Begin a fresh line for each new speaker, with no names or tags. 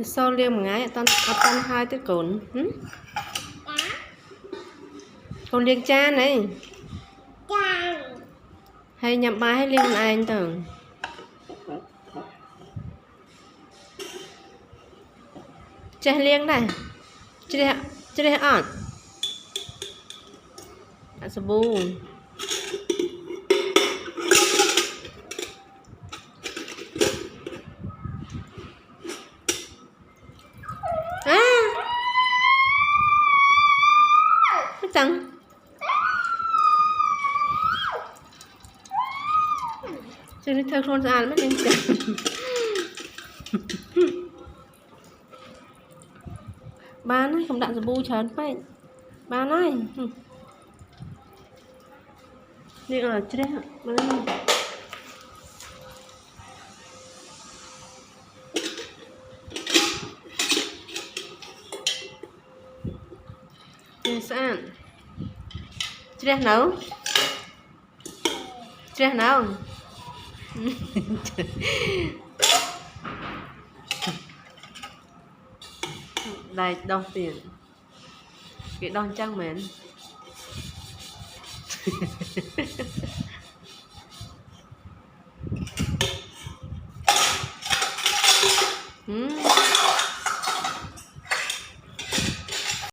Sao liêng một ngày tan hai tới cồn con liêng cha này hay nhậm bài hay liêng anh tưởng cha liêng này chứ đây ăn sabu chẳng chứ đi theo con ra mất lên chẳng ba này không đạn sabu chán phải ba này đi ở chứ đấy saan sudah nấu đây đong tiền cái đong trăng mến